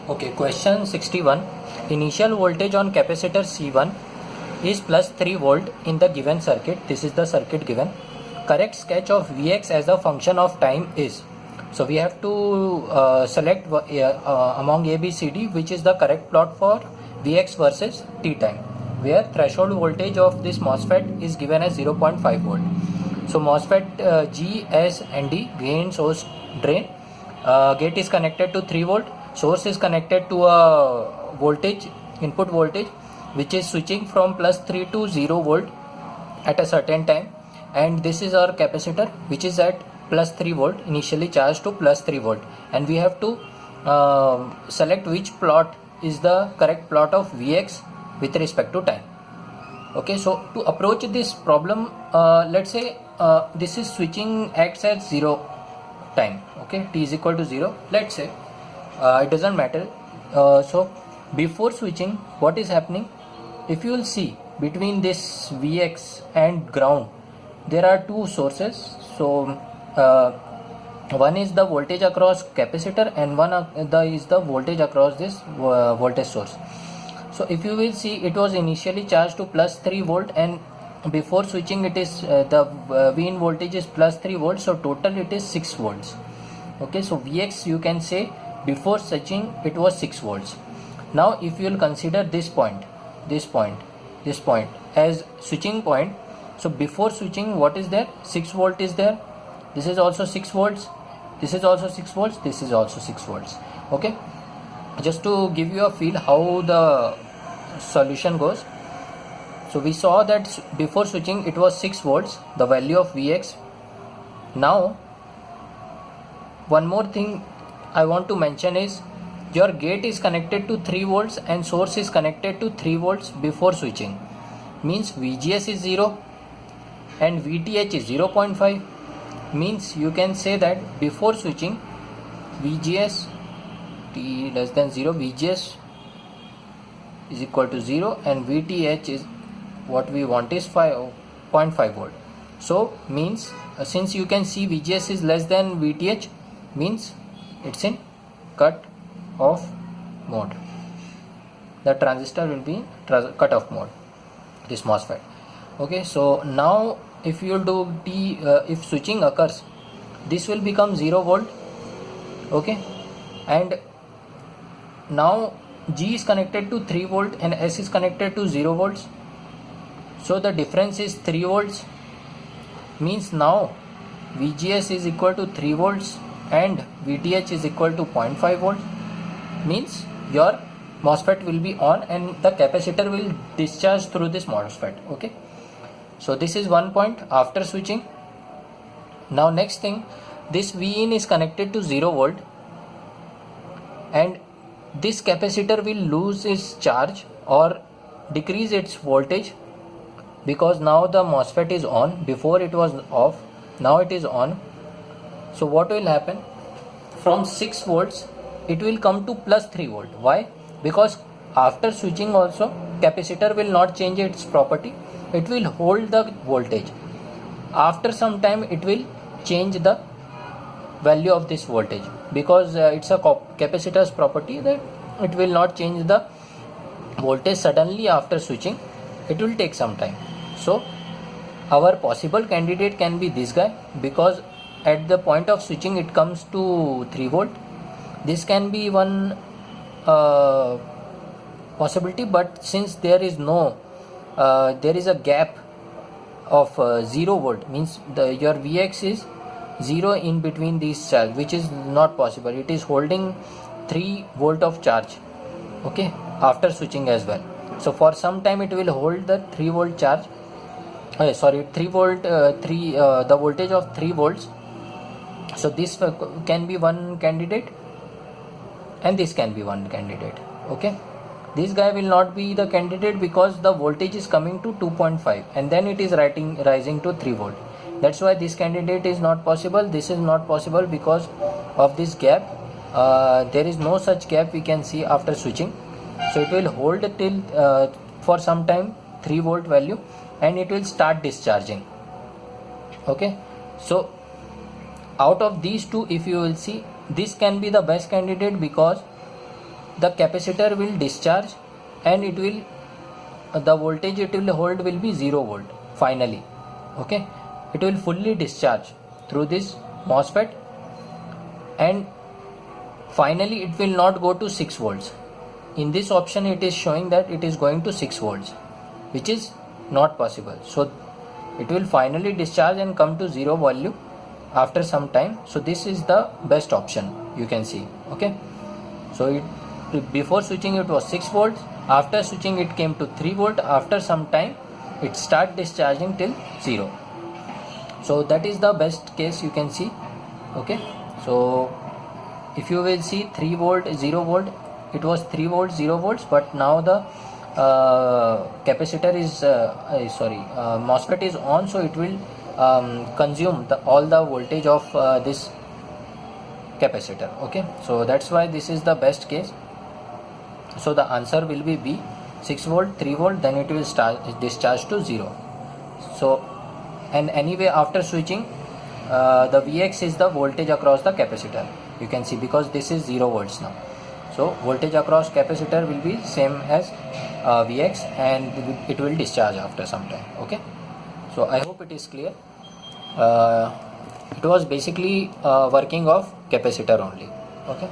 Okay, question 61. Initial voltage on capacitor C1 is plus 3 volt in the given circuit. This is the circuit given. Correct sketch of Vx as a function of time is. So we have to select among A, B, C, D which is the correct plot for Vx versus T time, where threshold voltage of this MOSFET is given as 0.5 volt. So MOSFET G, S and D, gain, source, drain. Gate is connected to 3 volt. Source is connected to a voltage, input voltage, which is switching from plus 3 to 0 volt at a certain time, and this is our capacitor which is at plus 3 volt, initially charged to plus 3 volt, and we have to select which plot is the correct plot of Vx with respect to time. Okay, so to approach this problem, let's say this is switching acts at 0 time. Okay, t is equal to 0, let's say. It doesn't matter. So before switching, what is happening? If you will see between this Vx and ground, there are two sources. So one is the voltage across capacitor and one is the voltage across this voltage source. So if you will see, it was initially charged to plus 3 volt, and before switching it is the V in voltage is plus 3 volts, so total it is 6 volts. Okay, so Vx, you can say before switching it was 6 volts. Now if you will consider this point as switching point, so before switching what is there? 6 volt is there. This is also 6 volts, this is also 6 volts, this is also 6 volts. Okay, just to give you a feel how the solution goes. So we saw that before switching it was 6 volts, the value of Vx. Now one more thing I want to mention is, your gate is connected to 3 volts and source is connected to 3 volts before switching. Means VGS is 0 and VTH is 0.5. Means you can say that before switching VGS t less than 0, VGS is equal to 0 and VTH is what we want is 0.5 volt. So means since you can see VGS is less than VTH, means it's in cut off mode. The transistor will be in cut off mode, this MOSFET. Okay, so now if you do if switching occurs, this will become 0 volt. Okay, and now G is connected to 3 volt and S is connected to 0 volts, so the difference is 3 volts. Means now VGS is equal to 3 volts and VTH is equal to 0.5 volts. Means your MOSFET will be on and the capacitor will discharge through this MOSFET. Okay, so this is one point after switching. Now next thing, this V in is connected to 0 volt and this capacitor will lose its charge or decrease its voltage, because now the MOSFET is on. Before it was off, now it is on. So what will happen? From 6 volts it will come to plus 3 volt. Why? Because after switching also capacitor will not change its property, it will hold the voltage. After some time it will change the value of this voltage, because it's a capacitor's property that it will not change the voltage suddenly after switching. It will take some time. So our possible candidate can be this guy, because at the point of switching it comes to 3 volt. This can be one possibility, but since there is no there is a gap of 0 volt, means your Vx is 0 in between these charge, which is not possible. It is holding 3 volt of charge. Okay, after switching as well. So for some time it will hold the 3 volt charge, 3 volt the voltage of 3 volts. So this can be one candidate and this can be one candidate. Okay, this guy will not be the candidate because the voltage is coming to 2.5 and then it is rising to 3 volt. That's why this candidate is not possible. This is not possible because of this gap. There is no such gap we can see after switching. So it will hold till for some time 3 volt value and it will start discharging. Okay, so out of these two, if you will see, this can be the best candidate because the capacitor will discharge and it will the voltage it will hold will be 0 volt finally. Okay, it will fully discharge through this MOSFET and finally it will not go to 6 volts. In this option it is showing that it is going to 6 volts, which is not possible. So it will finally discharge and come to 0 value after some time. So this is the best option, you can see. Okay, so it before switching it was 6 volts, after switching it came to 3 volt, after some time it start discharging till 0. So that is the best case, you can see. Okay, so if you will see 3 volt 0 volt, it was 3 volts 0 volts, but now the capacitor is MOSFET is on, so it will consume all the voltage of this capacitor. Okay, so that's why this is the best case. So the answer will be B, 6 volt 3 volt, then it will start discharge to 0. So and anyway after switching the Vx is the voltage across the capacitor, you can see, because this is 0 volts now. So voltage across capacitor will be same as Vx and it will discharge after some time. Okay, so I hope it is clear. It was basically working of capacitor only. Okay.